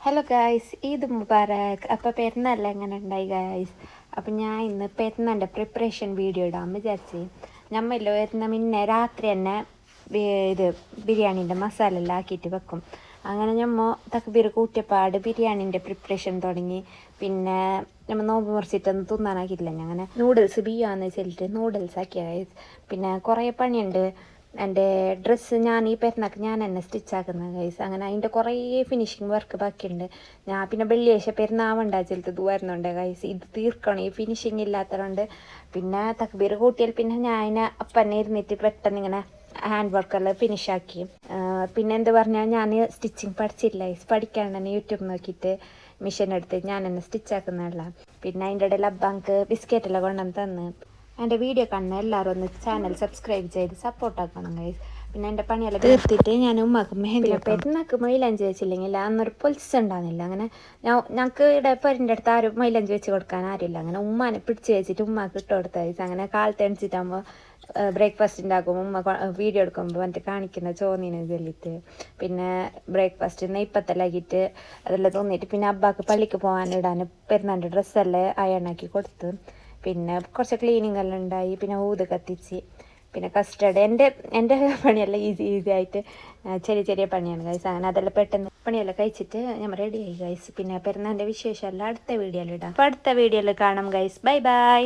Hello guys, Eid Mubarak. അപ്പോൾ പെരുന്നാളെല്ലാം എങ്ങനെ ഉണ്ടായി ഗായ്സ്? അപ്പം ഞാൻ ഇന്ന് പെരുന്നാളിൻ്റെ പ്രിപ്പറേഷൻ വീഡിയോ ഇടാൻ വിചാരിച്ച്. നമ്മളിൽ വരുന്ന മുന്നേ രാത്രി തന്നെ ഇത് ബിരിയാണീൻ്റെ മസാല എല്ലാം ആക്കിയിട്ട് വെക്കും. അങ്ങനെ നമ്മൾ തക്ബീർ കൂട്ടിയപ്പാട് ബിരിയാണീൻ്റെ പ്രിപ്പറേഷൻ തുടങ്ങി. പിന്നെ നമ്മൾ നോമ്പ് മുറിച്ചിട്ടൊന്നും തിന്നാനാക്കിയിട്ടില്ല. അങ്ങനെ നൂഡിൽസ് ബിയ്യാന്ന് വെച്ചിട്ട് നൂഡിൽസ് ആക്കിയ ഗായ്സ്. പിന്നെ കുറേ പണിയുണ്ട്. എൻ്റെ ഡ്രസ്സ് ഞാൻ ഈ പെരുന്നാൾക്ക് ഞാൻ തന്നെ സ്റ്റിച്ചാക്കുന്ന ഗൈസ്. അങ്ങനെ അതിൻ്റെ കുറേ ഫിനിഷിങ് വർക്ക് ബാക്കിയുണ്ട്. ഞാൻ പിന്നെ വെള്ളിയാഴ്ച പെരുന്നാവണ്ട ചിലത് വരുന്നുണ്ട് ഗൈസ്. ഇത് തീർക്കണം, ഈ ഫിനിഷിങ് ഇല്ലാത്തതുകൊണ്ട്. പിന്നെ തക്ബീർ കൂട്ടിയാൽ പിന്നെ ഞാൻ അതിനെ അപ്പം ഇരുന്നിട്ട് പെട്ടെന്ന് ഇങ്ങനെ ഹാൻഡ് വർക്കെല്ലാം ഫിനിഷാക്കി. പിന്നെ എന്ത് പറഞ്ഞാൽ ഞാൻ സ്റ്റിച്ചിങ് പഠിച്ചില്ല ഗൈസ്. പഠിക്കാൻ തന്നെ യൂട്യൂബ് നോക്കിയിട്ട് മിഷൻ എടുത്ത് ഞാൻ തന്നെ സ്റ്റിച്ചാക്കുന്നതല്ല. പിന്നെ അതിൻ്റെ ഇടയിൽ അബ്ബാങ്ക് ബിസ്ക്കറ്റെല്ലാം കൊണ്ടുവന്ന് തന്ന്. എൻ്റെ വീഡിയോ കാണുന്ന എല്ലാവരും ഒന്ന് ചാനൽ സബ്സ്ക്രൈബ് ചെയ്ത് സപ്പോർട്ടാക്കണം ഗൈസ്. പിന്നെ എൻ്റെ പണിയെല്ലാം തീർത്തിട്ട് ഞാൻ ഉമ്മാക്ക് മെഹന്തി പെരുന്നാൾക്ക് മൈലാഞ്ചി വെച്ചില്ലെങ്കിൽ അന്നൊരു പൊലിസ് ഉണ്ടാകുന്നില്ല. അങ്ങനെ ഞങ്ങൾക്ക് ഇവിടെ പെരിൻ്റെ അടുത്ത് ആരും മൈലാഞ്ചി വെച്ച് കൊടുക്കാൻ ആരുമില്ല. അങ്ങനെ ഉമ്മാനെ പിടിച്ച് വെച്ചിട്ട് ഉമ്മാക്ക് ഇട്ട് കൊടുത്ത ഗൈസ്. അങ്ങനെ കാലത്ത് എണിച്ചിട്ടാകുമ്പോൾ ബ്രേക്ക്ഫാസ്റ്റ് ഉണ്ടാക്കുമ്പോൾ ഉമ്മ വീഡിയോ എടുക്കുമ്പോൾ വന്നിട്ട് കാണിക്കുന്ന ചോന്നീനെ ചൊല്ലിയിട്ട്. പിന്നെ ബ്രേക്ക്ഫാസ്റ്റ് നെയ്പ്പത്തെല്ലാക്കിയിട്ട് അതെല്ലാം തോന്നിയിട്ട് പിന്നെ അബ്ബാക്ക് പള്ളിക്ക് പോകാനിടാൻ പെരുന്നാളിൻ്റെ ഡ്രസ്സെല്ലാം അയണാക്കി കൊടുത്ത്. പിന്നെ കുറച്ച് ക്ലീനിങ് എല്ലാം ഉണ്ടായി. പിന്നെ ഊത് കത്തിച്ച്. പിന്നെ കസ്റ്റർഡ് എൻ്റെ പണിയെല്ലാം ഈസി ആയിട്ട് ചെറിയ ചെറിയ പണിയാണ് ഗൈസ്. അങ്ങനെ അതെല്ലാം പെട്ടെന്ന് പണിയെല്ലാം കഴിച്ചിട്ട് നമ്മൾ റെഡിയായി ഗൈസ്. പിന്നെ പെരുന്നാളിൻ്റെ വിശേഷം എല്ലാം അടുത്ത വീഡിയോയിൽ ഇടാം. അപ്പോൾ അടുത്ത വീഡിയോയിൽ കാണാം ഗൈസ്. Bye bye.